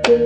Para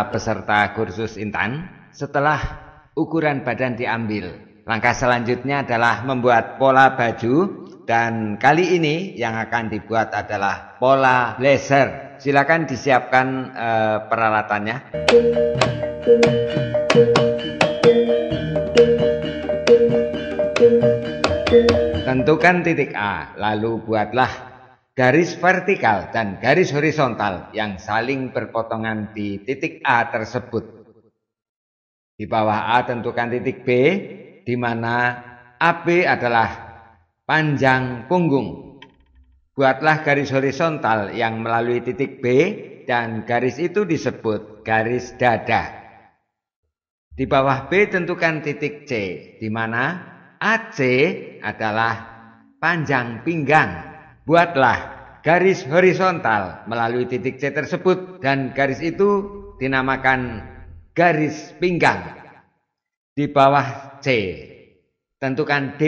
peserta kursus Intan, setelah ukuran badan diambil, langkah selanjutnya adalah membuat pola baju, dan kali ini yang akan dibuat adalah pola blazer. Silakan disiapkan peralatannya. Tentukan titik A, lalu buatlah garis vertikal dan garis horizontal yang saling berpotongan di titik A tersebut. Di bawah A tentukan titik B, di mana AB adalah panjang punggung. Buatlah garis horizontal yang melalui titik B, dan garis itu disebut garis dada. Di bawah B tentukan titik C, di mana AC adalah panjang pinggang. Buatlah garis horizontal melalui titik C tersebut, dan garis itu dinamakan garis pinggang. Di bawah C tentukan D.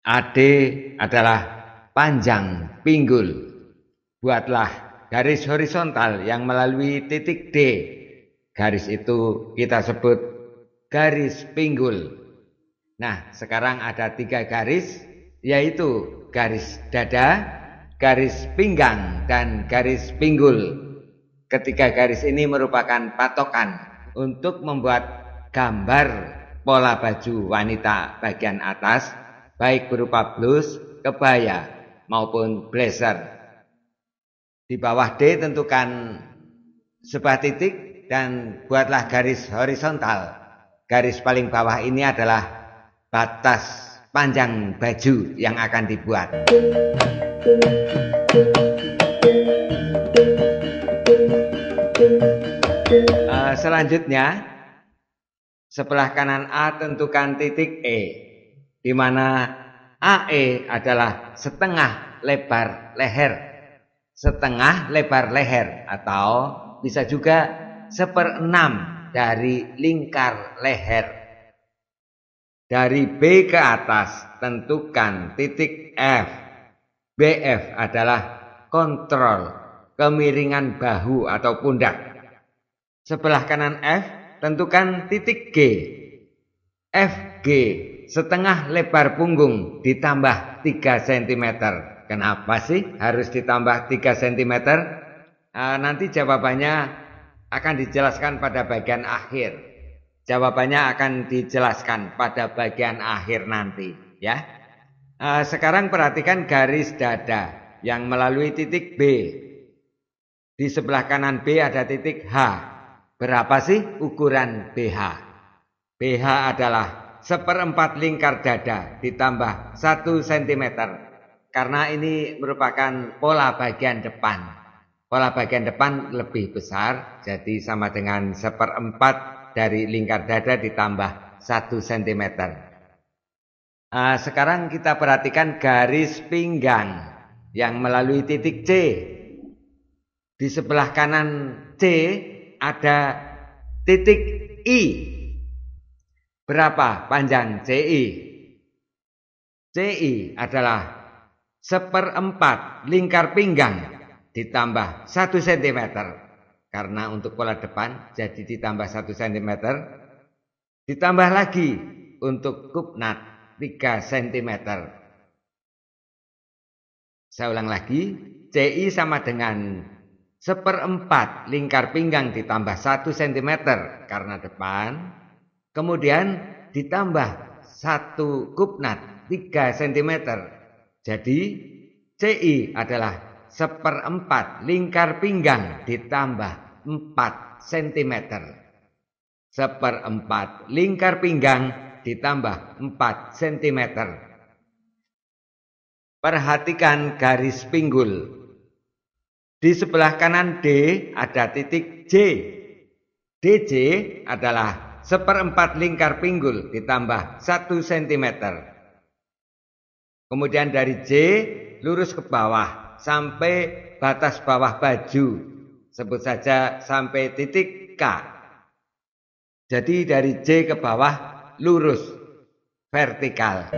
AD adalah panjang pinggul. Buatlah garis horizontal yang melalui titik D. Garis itu kita sebut garis pinggul. Nah, sekarang ada 3 garis, yaitu garis dada, garis pinggang, dan garis pinggul. Ketiga garis ini merupakan patokan untuk membuat gambar pola baju wanita bagian atas, baik berupa blus, kebaya, maupun blazer. Di bawah D tentukan sebuah titik dan buatlah garis horizontal. Garis paling bawah ini adalah batas panjang baju yang akan dibuat. Selanjutnya, sebelah kanan A tentukan titik E, di mana AE adalah setengah lebar leher. Setengah lebar leher, atau bisa juga 1/6 dari lingkar leher. Dari B ke atas tentukan titik F. BF adalah kontrol kemiringan bahu atau pundak. Sebelah kanan F tentukan titik G. FG setengah lebar punggung ditambah 3 cm. Kenapa sih harus ditambah 3 cm? Nanti jawabannya akan dijelaskan pada bagian akhir. Jawabannya akan dijelaskan pada bagian akhir nanti, ya. Sekarang perhatikan garis dada yang melalui titik B. Di sebelah kanan B ada titik H. Berapa sih ukuran BH? BH adalah 1/4 lingkar dada ditambah 1 cm. Karena ini merupakan pola bagian depan. Pola bagian depan lebih besar, jadi sama dengan 1/4 dari lingkar dada ditambah 1 cm. Sekarang kita perhatikan garis pinggang yang melalui titik C. Di sebelah kanan C ada titik I. Berapa panjang CI? CI adalah 1/4 lingkar pinggang ditambah 1 cm. Karena untuk pola depan jadi ditambah 1 cm. Ditambah lagi untuk kupnat 3 cm. Saya ulang lagi, CI sama dengan 1/4 lingkar pinggang ditambah 1 cm karena depan. Kemudian ditambah 1 kupnat 3 cm. Jadi CI adalah 1/4 lingkar pinggang ditambah 4 cm. 1/4 lingkar pinggang ditambah 4 cm. Perhatikan garis pinggul. Di sebelah kanan D ada titik J. DJ adalah 1/4 lingkar pinggul ditambah 1 cm. Kemudian dari J lurus ke bawah sampai batas bawah baju. Sebut saja sampai titik K. Jadi dari J ke bawah lurus, vertikal.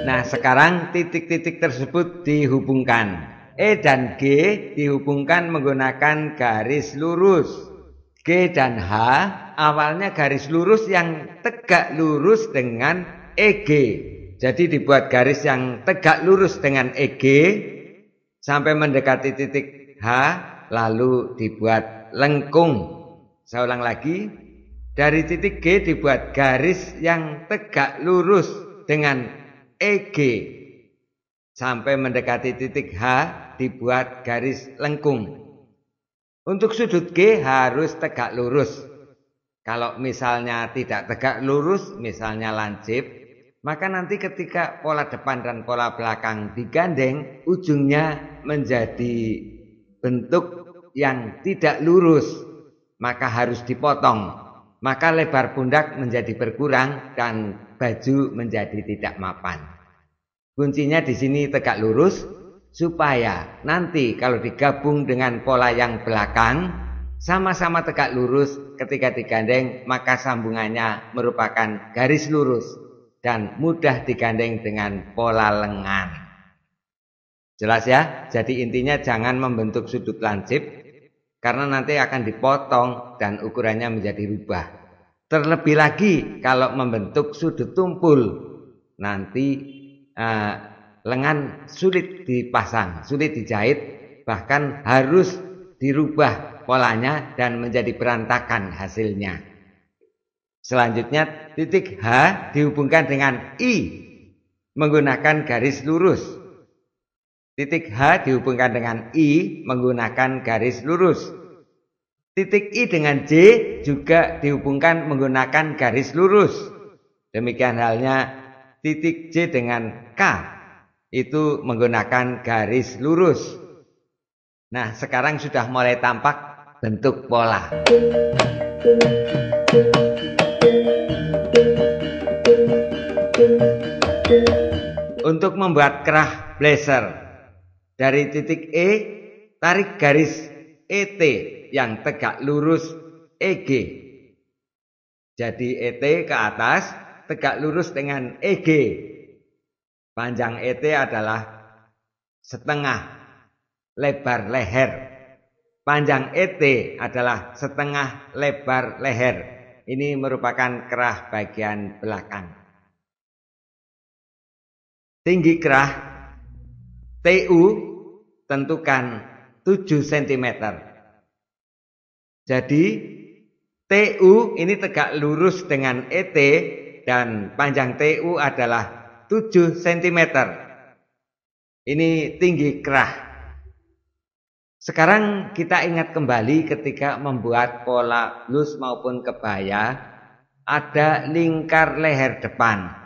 Nah, sekarang titik-titik tersebut dihubungkan. E dan G dihubungkan menggunakan garis lurus. G dan H awalnya garis lurus yang tegak lurus dengan EG. Jadi dibuat garis yang tegak lurus dengan EG sampai mendekati titik H, lalu dibuat lengkung. Saya ulang lagi, dari titik G dibuat garis yang tegak lurus dengan EG sampai mendekati titik H, dibuat garis lengkung. Untuk sudut G harus tegak lurus. Kalau misalnya tidak tegak lurus, misalnya lancip, maka nanti ketika pola depan dan pola belakang digandeng, ujungnya menjadi bentuk yang tidak lurus, maka harus dipotong. Maka lebar pundak menjadi berkurang dan baju menjadi tidak mapan. Kuncinya di sini tegak lurus, supaya nanti kalau digabung dengan pola yang belakang sama-sama tegak lurus, ketika digandeng maka sambungannya merupakan garis lurus dan mudah digandeng dengan pola lengan. Jelas ya? Jadi intinya jangan membentuk sudut lancip karena nanti akan dipotong dan ukurannya menjadi rubah. Terlebih lagi kalau membentuk sudut tumpul, nanti lengan sulit dipasang, sulit dijahit, bahkan harus dirubah polanya dan menjadi berantakan hasilnya. Selanjutnya titik H dihubungkan dengan I menggunakan garis lurus. Titik H dihubungkan dengan I menggunakan garis lurus. Titik I dengan J juga dihubungkan menggunakan garis lurus. Demikian halnya titik J dengan K itu menggunakan garis lurus. Nah, sekarang sudah mulai tampak bentuk pola. Untuk membuat kerah blazer, dari titik E tarik garis ET yang tegak lurus EG. Jadi ET ke atas tegak lurus dengan EG. Panjang ET adalah setengah lebar leher. Panjang ET adalah setengah lebar leher. Ini merupakan kerah bagian belakang. Tinggi kerah TU tentukan 7 cm. Jadi TU ini tegak lurus dengan ET dan panjang TU adalah 7 cm. Ini tinggi kerah. Sekarang kita ingat kembali ketika membuat pola blus maupun kebaya, ada lingkar leher depan.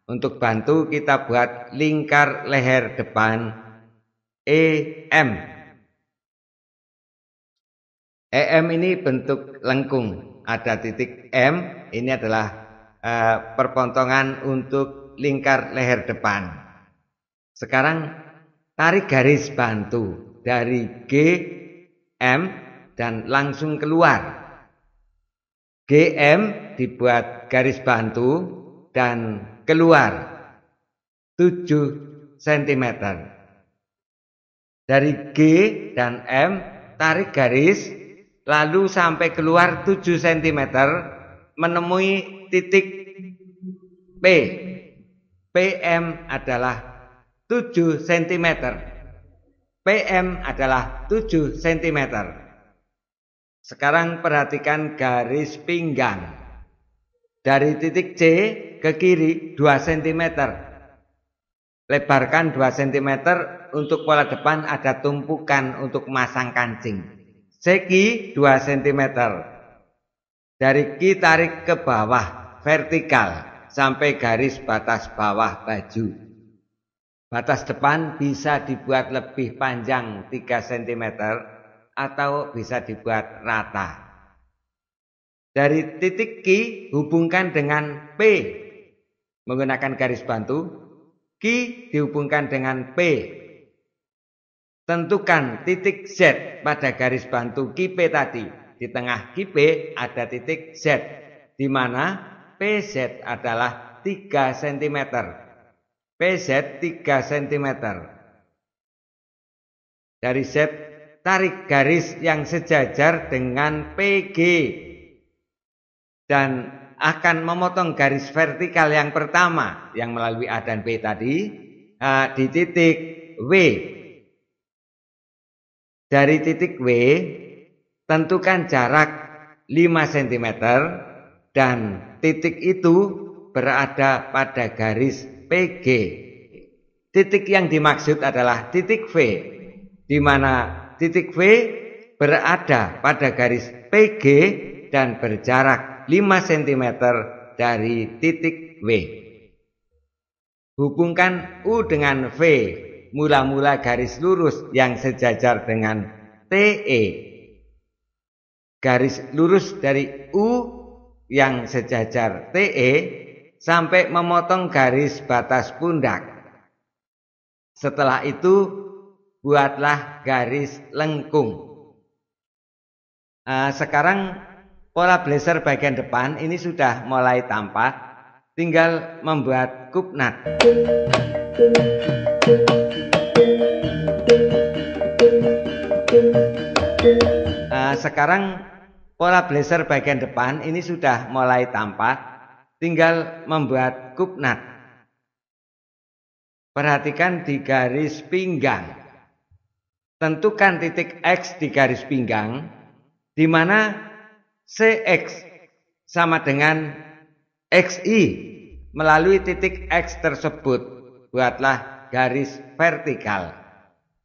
Untuk bantu kita buat lingkar leher depan EM. EM ini bentuk lengkung. Ada titik M, ini adalah perpontongan untuk lingkar leher depan. Sekarang tarik garis bantu dari GM dan langsung keluar. GM dibuat garis bantu dan keluar 7 cm. Dari G dan M tarik garis lalu sampai keluar 7 cm menemui titik P. PM adalah 7 cm. PM adalah 7 cm. Sekarang perhatikan garis pinggang. Dari titik C ke kiri 2 cm. Lebarkan 2 cm. Untuk pola depan ada tumpukan untuk masang kancing. Seki 2 cm. Dari Ki tarik ke bawah vertikal sampai garis batas bawah baju. Batas depan bisa dibuat lebih panjang 3 cm atau bisa dibuat rata. Dari titik Ki hubungkan dengan P menggunakan garis bantu. Ki dihubungkan dengan P. tentukan titik Z pada garis bantu kipe tadi. Di tengah kipe ada titik Z, di mana PZ adalah 3 cm. PZ 3 cm. Dari Z, tarik garis yang sejajar dengan PG dan akan memotong garis vertikal yang pertama yang melalui A dan B tadi di titik W. Dari titik W, tentukan jarak 5 cm dan titik itu berada pada garis PG. Titik yang dimaksud adalah titik V, di mana titik V berada pada garis PG dan berjarak 5 cm dari titik W. Hubungkan U dengan V, mula-mula garis lurus yang sejajar dengan TE. Garis lurus dari U yang sejajar TE sampai memotong garis batas pundak. Setelah itu, buatlah garis lengkung. Sekarang pola blazer bagian depan ini sudah mulai tampak, tinggal membuat kupnat. Sekarang pola blazer bagian depan ini sudah mulai tampak, tinggal membuat kupnat. Perhatikan di garis pinggang. Tentukan titik X di garis pinggang, di mana CX sama dengan XI. Melalui titik X tersebut, buatlah garis vertikal.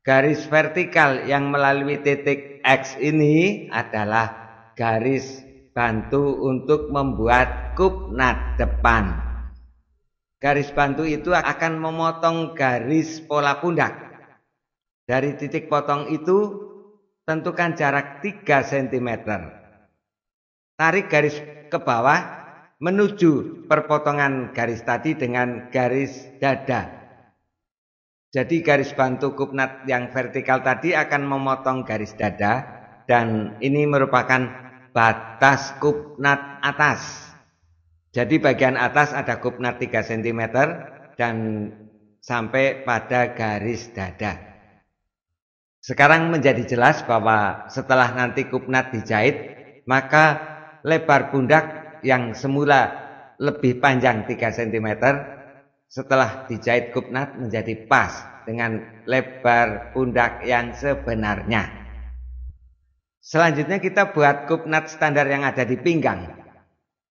Garis vertikal yang melalui titik X ini adalah garis bantu untuk membuat kupnat depan. Garis bantu itu akan memotong garis pola pundak. Dari titik potong itu, tentukan jarak 3 cm. Tarik garis ke bawah menuju perpotongan garis tadi dengan garis dada. Jadi garis bantu kupnat yang vertikal tadi akan memotong garis dada, dan ini merupakan batas kupnat atas. Jadi bagian atas ada kupnat 3 cm dan sampai pada garis dada. Sekarang menjadi jelas bahwa setelah nanti kupnat dijahit, maka lebar pundak yang semula lebih panjang 3 cm setelah dijahit kupnat menjadi pas dengan lebar pundak yang sebenarnya. Selanjutnya kita buat kupnat standar yang ada di pinggang.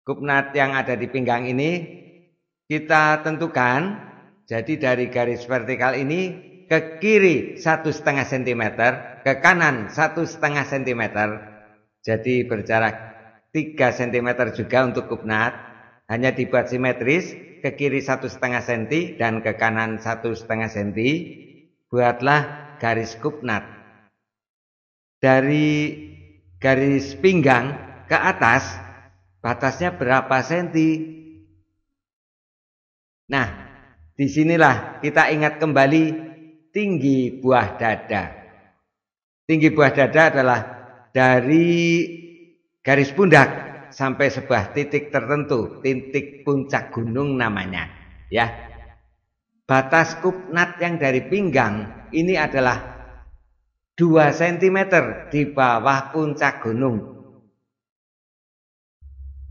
Kupnat yang ada di pinggang ini kita tentukan, jadi dari garis vertikal ini ke kiri 1,5 cm, ke kanan 1,5 cm, jadi berjarak 3 cm juga untuk kupnat. Hanya dibuat simetris, ke kiri 1,5 cm dan ke kanan 1,5 cm. Buatlah garis kupnat. Dari garis pinggang ke atas batasnya berapa senti? Nah, disinilah kita ingat kembali tinggi buah dada. Tinggi buah dada adalah dari garis pundak sampai sebuah titik tertentu, titik puncak gunung namanya, ya. Batas kupnat yang dari pinggang ini adalah 2 cm di bawah puncak gunung.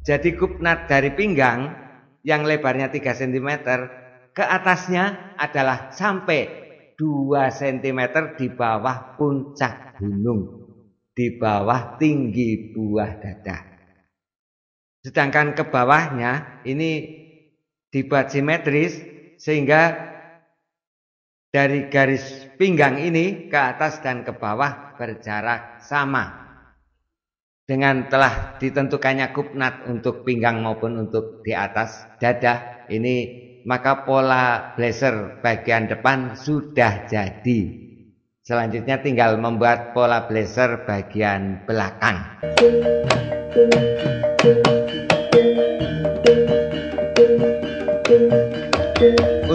Jadi kupnat dari pinggang yang lebarnya 3 cm ke atasnya adalah sampai 2 cm di bawah puncak gunung, di bawah tinggi buah dada. Sedangkan ke bawahnya ini dibuat simetris sehingga dari garis pinggang ini ke atas dan ke bawah berjarak sama. Dengan telah ditentukannya kupnat untuk pinggang maupun untuk di atas dada ini, maka pola blazer bagian depan sudah jadi. Selanjutnya tinggal membuat pola blazer bagian belakang.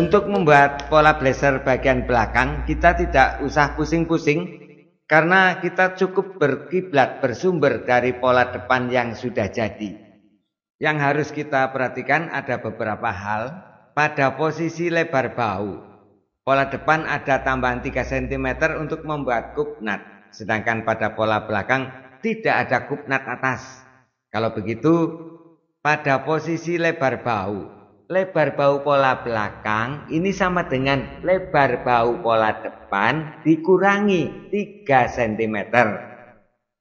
Untuk membuat pola blazer bagian belakang, kita tidak usah pusing-pusing karena kita cukup berkiblat bersumber dari pola depan yang sudah jadi. Yang harus kita perhatikan ada beberapa hal. Pada posisi lebar bahu, pola depan ada tambahan 3 cm untuk membuat kup nut, sedangkan pada pola belakang tidak ada kup nut atas. Kalau begitu, pada posisi lebar bahu pola belakang ini sama dengan lebar bahu pola depan dikurangi 3 cm.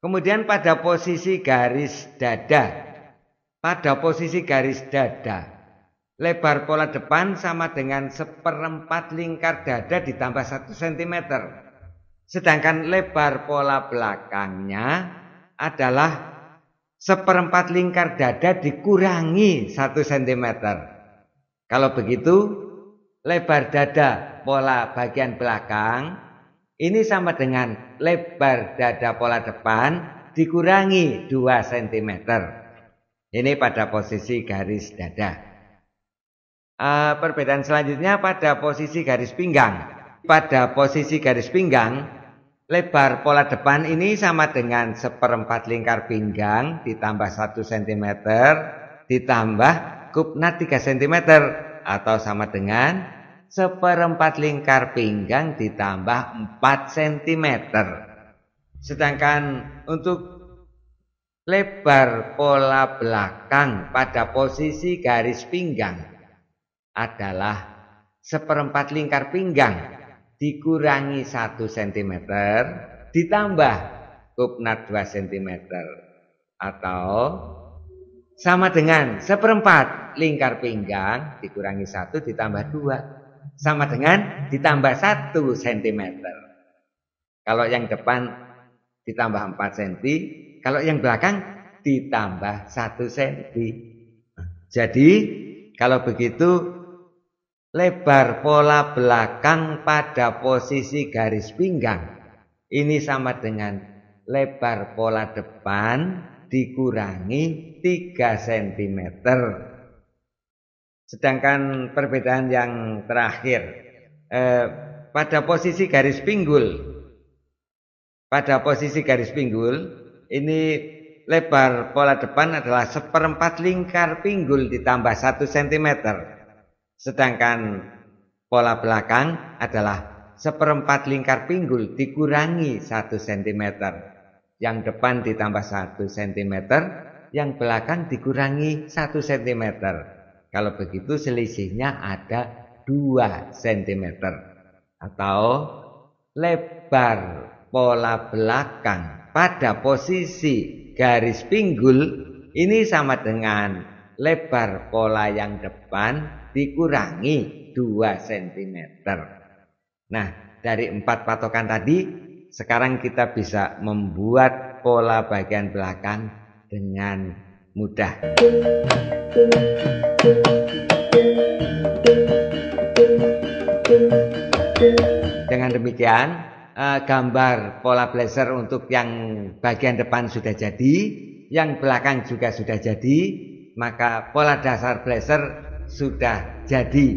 Kemudian pada posisi garis dada, lebar pola depan sama dengan 1/4 lingkar dada ditambah 1 cm. Sedangkan lebar pola belakangnya adalah 1/4 lingkar dada dikurangi 1 cm. Kalau begitu, lebar dada pola bagian belakang ini sama dengan lebar dada pola depan dikurangi 2 cm. Ini pada posisi garis dada. Perbedaan selanjutnya pada posisi garis pinggang. Pada posisi garis pinggang, lebar pola depan ini sama dengan 1/4 lingkar pinggang ditambah 1 cm ditambah kup nut 3 cm atau sama dengan 1/4 lingkar pinggang ditambah 4 cm. Sedangkan untuk lebar pola belakang pada posisi garis pinggang adalah 1/4 lingkar pinggang dikurangi 1 cm ditambah kup nut 2 cm atau sama dengan 1/4 lingkar pinggang dikurangi 1 ditambah 2 sama dengan ditambah 1 cm. Kalau yang depan ditambah 4 cm, kalau yang belakang ditambah 1 cm. Jadi kalau begitu lebar pola belakang pada posisi garis pinggang ini sama dengan lebar pola depan dikurangi 3 cm. Sedangkan perbedaan yang terakhir pada posisi garis pinggul. Pada posisi garis pinggul ini lebar pola depan adalah 1/4 lingkar pinggul ditambah 1 cm. Sedangkan pola belakang adalah 1/4 lingkar pinggul dikurangi 1 cm. Yang depan ditambah 1 cm, yang belakang dikurangi 1 cm. Kalau begitu selisihnya ada 2 cm. Atau lebar pola belakang pada posisi garis pinggul ini sama dengan lebar pola yang depan dikurangi 2 cm. Nah, dari 4 patokan tadi, sekarang kita bisa membuat pola bagian belakang dengan mudah. Dengan demikian, gambar pola blazer untuk yang bagian depan sudah jadi, yang belakang juga sudah jadi, maka pola dasar blazer sudah jadi.